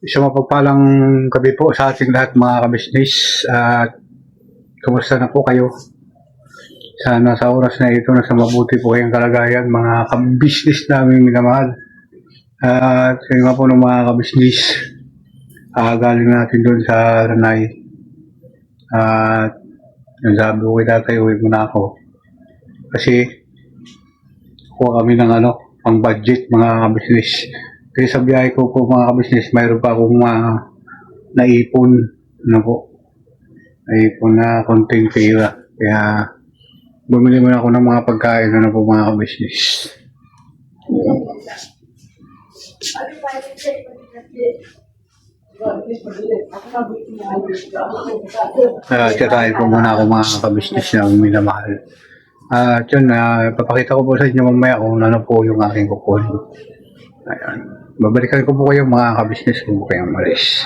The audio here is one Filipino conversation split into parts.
Isang mapagpalang gabi po sa ating lahat mga kabisnes at kumusta na po kayo? Sana sa oras na ito nasa mabuti po kayong kalagayan mga kabisnes namin minamahal. At kayo nga po ng mga kabisnes, galing natin doon sa Ranay. At sabi ko kay tatay, uwi muna ako. Kasi kuha kami ng pang budget mga kabisnes. Kasi sa biyahe ko po mga kabisnes, mayroon pa akong naipon po. Naipon na konting pera. Kaya bumili muna ako ng mga pagkain po mga kabisnes. Tirahin po muna ako mga kabisnes na minamahal. At yun, papakita ko po sa inyo mamaya kung ano po yung aking kukunin. Ayan. Babalikan ko po kayo mga kabisnes kung po kayong malis.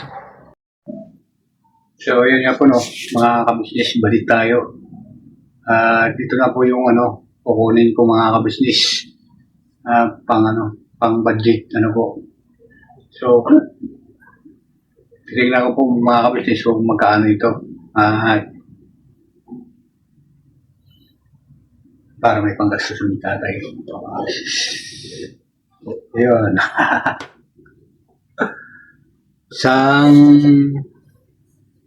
So, yun nga po no, mga kabisnes, balik tayo. Dito na po yung kukunin ko mga kabisnes. Pang budget, po. So, titignan ko po mga kabisnes kung magkaano ito. Para may panggastos ng tatay. Yun. Isang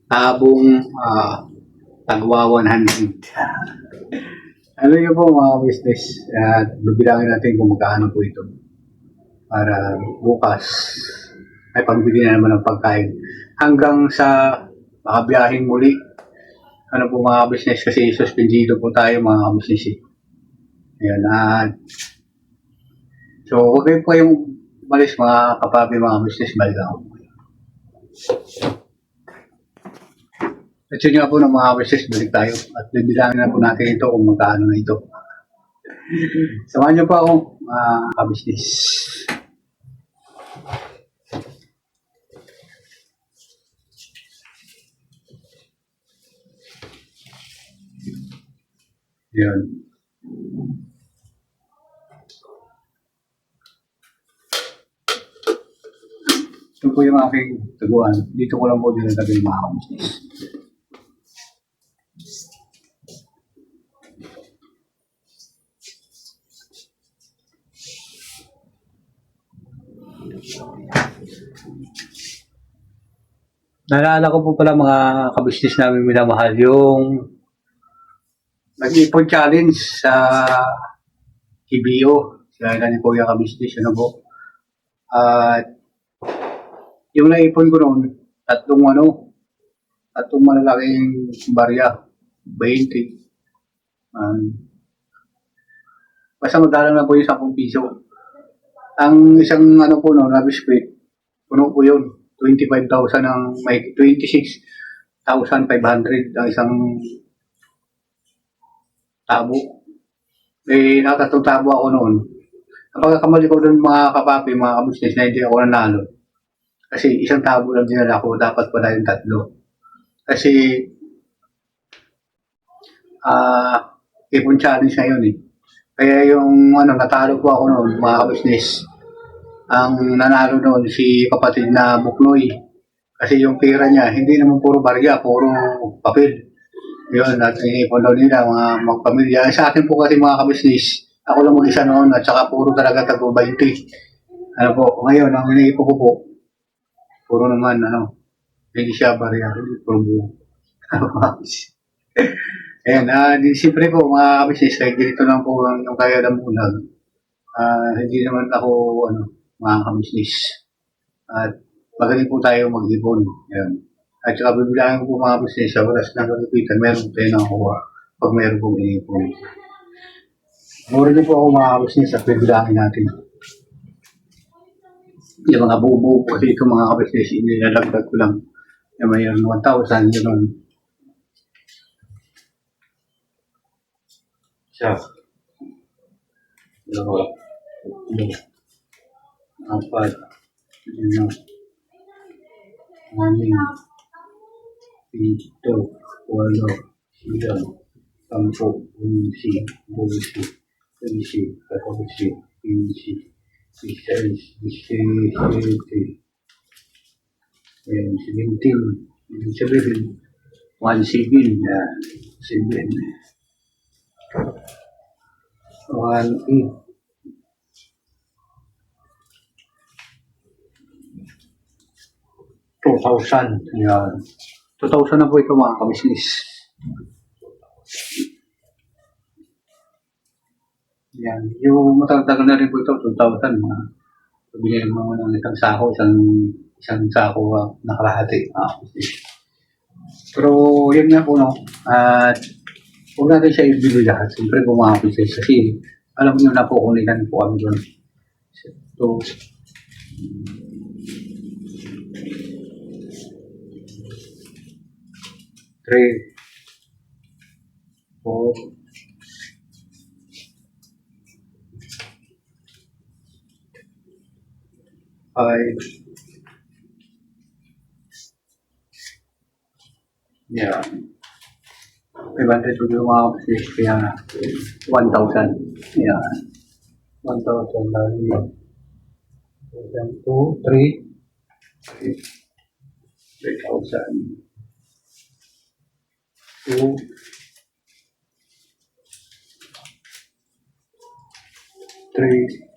tabong tagwa 100. Ano yun po mga business? Bibilangin natin kung magkano po ito. Para bukas ay pagbili na naman ng pagkain. Hanggang sa makabiyahing muli. Ano po mga business kasi suspendido po tayo mga business. Ayan. So, huwag kayo po kayong malis mga kapabi mga business. Balik ako. At yun nga po ng mga business, balik tayo. At bibilangin na po natin ito kung magkano na ito. Samahan niyo po ako mga kabisnes. Yun. Ito po yung aking taguan. Dito ko lang po dinagagay mga kabisnes. Naalala ko po pala mga kabisnes namin minamahal yung nag-ipon challenge sa KBO. Kaya na ni Kuya kabisnes, po. At yung naipon ko noon, tatlong malalaking barya, 20. Basta magdala na po yung 10 piso. Ang isang po noon, na biskwit, puno po yun. 25,000 ang may 26,500 ang isang tabo. Nakatatong tabo ako noon. Ang pagkakamali ko doon mga kapapi, mga kabusnes na hindi ako nanalo. Kasi isang tabo lang dinala ko, dapat pala yung 3. Kasi ipon challenge na yun . Kaya yung natalo ko ako noon, mga kabusnes, ang nanalo noon si kapatid na Buknoy. Kasi yung pera niya, hindi naman puro barya, puro papel. Yun, at inipon daw nila, mga magpamilya. Sa akin po kasi mga kabusnes, ako lang mag-isa noon, at saka puro talaga tago 20. Ngayon, ang iniipon ko po, puro naman, hindi siya barya, puro buo. Ayan, siyempre po, mga kabisnes, kahit ganito lang po yung kaya ng bulag. Hindi naman ako, mga kabisnes. At magaling po tayo mag-ipon. Ayan. At saka bibilangin ko po mga kabisnes, sa oras na kapitan, meron tayo nakuha pag meron pong inipon. Mura din po ako mga kabisnes at bibilangin natin. Yung mga buo-buo po kasi ito mga kabisnes, inilalagdag ko lang. Yung mayroon 1,000, yun. Siya. 2, 3, 4, 5, 6, 7, 8, 9, 10, 11, 12, 13, 14, 15, 16, 17, 18, Ayan, 17. Ibig sabihin, 1-7. Yan. 7. 1-8. 2,000. Yan. 2,000 na po ito mga kabisnes. Yan. Yung matagal na rin po ito, 2,000. Binili mo ng isang sako, isang sako na kalahati. Pero yun nga po, no? At huwag natin siya ibili lahat. Siyempre po mga kabisnes. Kasi alam niyo na po kung ilan po kami doon. So, 3, 4, 5. Yeah. 500 po yung mga kapatid. Kaya 1,000. Yeah. 1,000 lagi. 1, 2, 3. 3,000. 2. 3.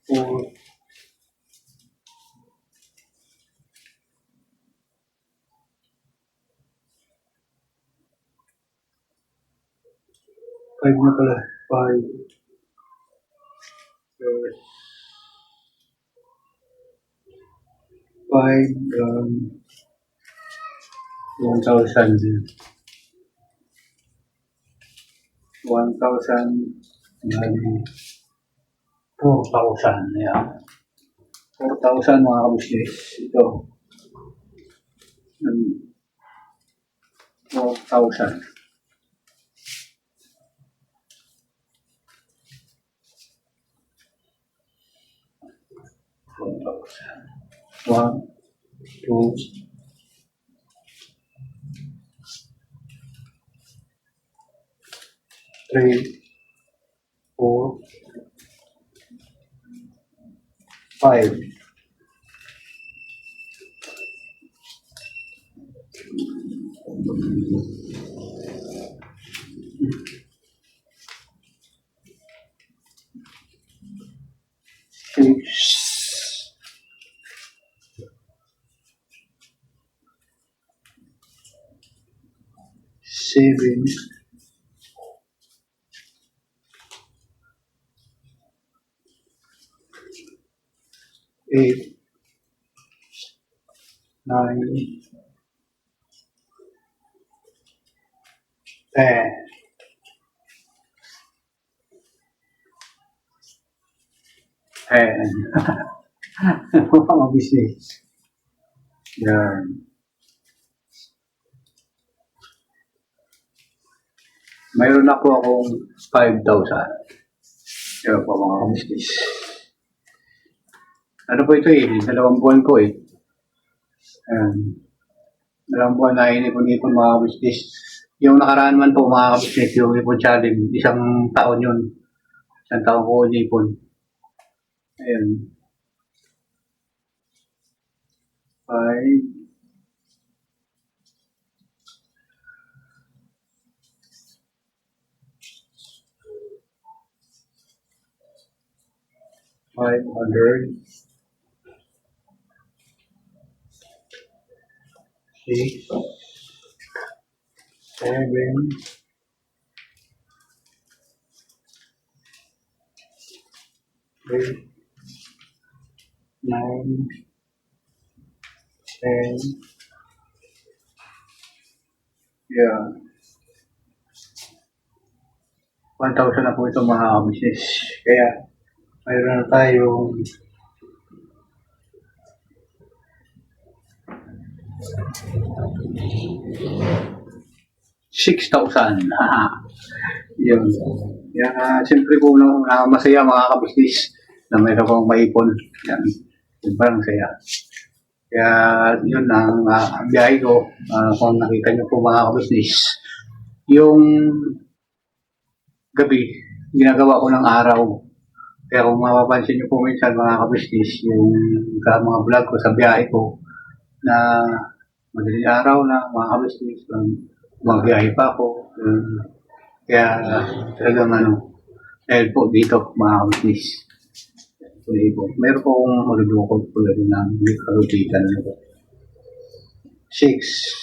4. 5 na pala. 5. 5. 1,000. 1,000. 4,000. Yeah. 4,000 mga kabisnes. Ito. 4,000. 1, 2, 3, 4, 5. 6. 7. 8. 9. 10. 10. Mga business. Yan. Mayroon na po akong 5,000. Yan po mga business. Ano po ito eh? 2 buwan po eh. Ayan. 2 buwan na inipon-ipon mga business. Yung nakaraan man po mga business, yung ipon challenge, 1 taon yun. 1 taon ko inipon. Ayan. 5. 500. 6. 7. 8. 9. 10. Yeah. 1,000 na po ito mga business. Kaya, mayroon na tayong 6,000. Yun. Kaya, siyempre po, masaya mga kabisnis na mayroon kong maipon. Yan. Yung parang saya. Kaya, yun ang biyahe ko. Kung nakita nyo po mga kabisnis, yung gabi, ginagawa ko ng araw. Kaya kung mapapansin niyo po minsan mga kabisnes, yung mga vlog ko sa biyahe ko na madaling araw na mga kabisnes, magbiyahe pa ako. Kaya talagang dahil po dito mga kabisnes. Meron po akong malulukod po rin ng kaluditan. 6.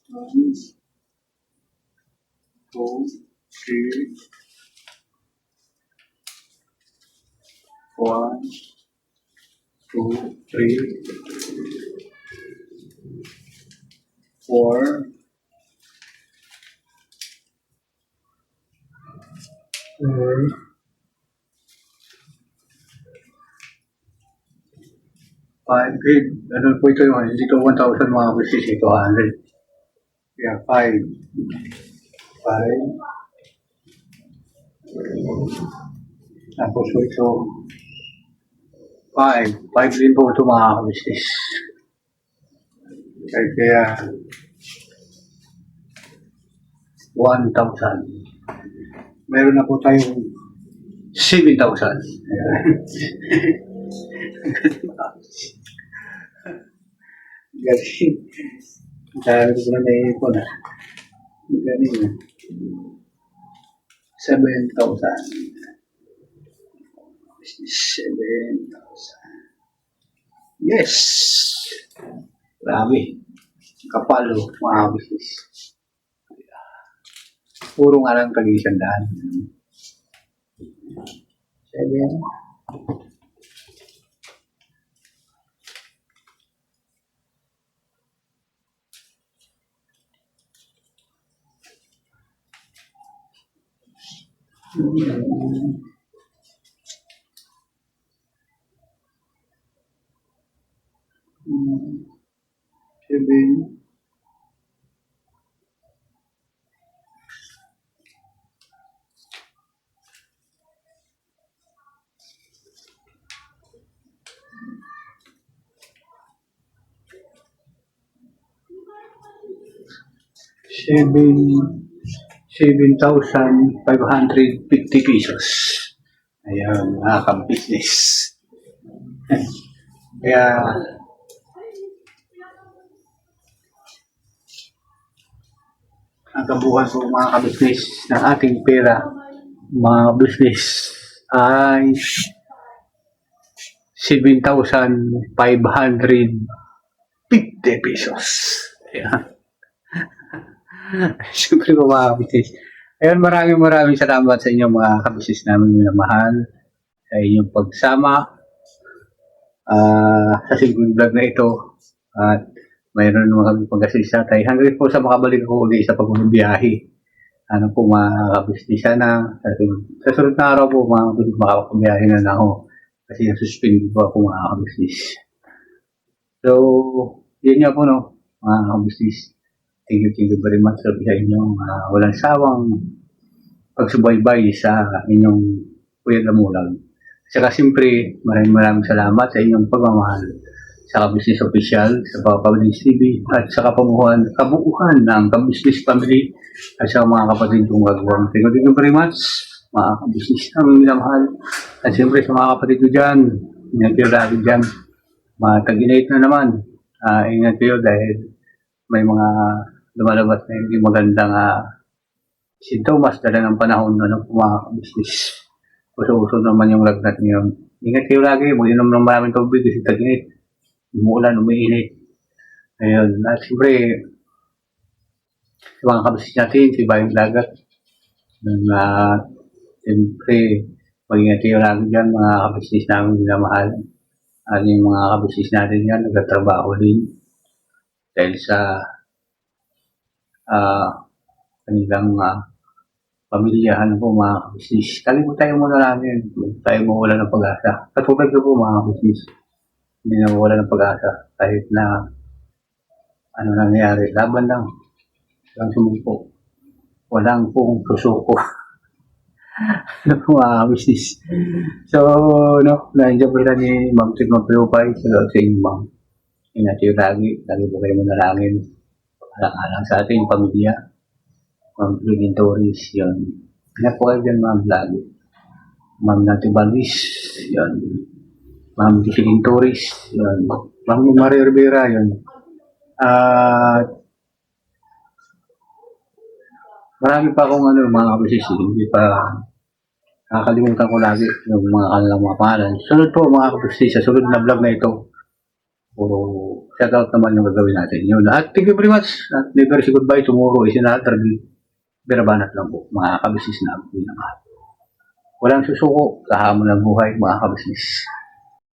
One, two, three, 1, 2, 3, 4, 5, 8. Ano po ito yung dito 1,000 mga busis, ito 100. Yeah, 5. 5. Tapos po ito 5. 5 din po ito mga busis. Kaya 1,000. Meron na po tayong 7,000. Galing. Dahil ko na naipon na. Galing na. 7,000. 7,000. Yes! Grabe. Kapalo, mga business. Puro nga lang tag-isandaan. 7. Seven. $7,550 pesos. Ayan, mga ka-business. Kaya, ang kabuuan po mga ka-business ng ating pera, mga business, ay 7,550 pesos. Ayan. Siyempre po mga kabisnes. Ayun, maraming salamat sa inyo mga kabisnes namin minamahal sa inyong pagsama sa simpleng vlog na ito. At mayroon naman kami pag-asisa tayo. Hanggang po sa makabalik ko ulit sa pagbubiyahe. Ano po mga kabisnes, sana sa sunod na araw po mga kabisnes makakabiyahe na ako. Kasi nasuspend po ako mga kabisnes. So, yun nga po no, mga kabisnes. Thank you very much sa inyong walang sawang pagsubaybay sa inyong Kuya Damulag. Saka siyempre, maraming salamat sa inyong pagmamahal sa Kabisnes Official, sa Kabisnes TV, at sa kabuuan ng Kabisnes Family, at sa mga kapatid kong gagawang. Thank you very much, mga kabisnes namin minamahal. At siyempre sa mga kapatid ko dyan, ingat kayo lagi dyan. Matag-inate na naman. Ingat kayo dahil may mga lumalabas na hindi magandang sintomas dala ng panahon ng mga business. Uso-uso naman yung lagnat ngayon. Ingat kayo lagi, mag-inom ng maraming tubig kasi tag-init. Umuulan, umiinit. Ayun. At siyempre, sa mga kabusis natin, si Bayang Dagat. Siyempre, mag-ingat kayo lagi dyan, mga kabusis namin minamahal. At yung mga kabusis natin yan, nagtatrabaho din. Dahil sa kanilang pamilya, po mga kabisnes. Kalimutan muna namin, tayo mawala ng pag-asa. Katulad ko po mga kabisnes, hindi na mawala ng pag-asa kahit na ano nangyari, laban lang. Walang sumumpo. Walang pong susuko. Ano po mga business. So, no, nandiyan po sila ni Ma'am Tig Mapilupay. Salamat sa inyo, Ma'am. Ingat kayo lagi. Lagi po kayo manalangin. Alang-alang sa ating pamilya. Ma'am Tig Torres, yun. Ingat po kayo dyan, Ma'am, lagi. Ma'am Nati Balis, yun. Ma'am Tig Torres, yun. Ma'am Maria Rivera, yun. At marami pa akong mga kabisisi, hindi pa nakakalimutan ko lagi yung mga kanilang mga pangalan. Sunod po mga kabisisi, sa sunod na vlog na ito. Shout out naman yung gagawin natin. Yun. At thank you very much. At never say goodbye. Tomorrow is another day. Birabanat lang po, mga kabisisi na pinamahal. Walang susuko sa hamon ng buhay, mga kabisnis.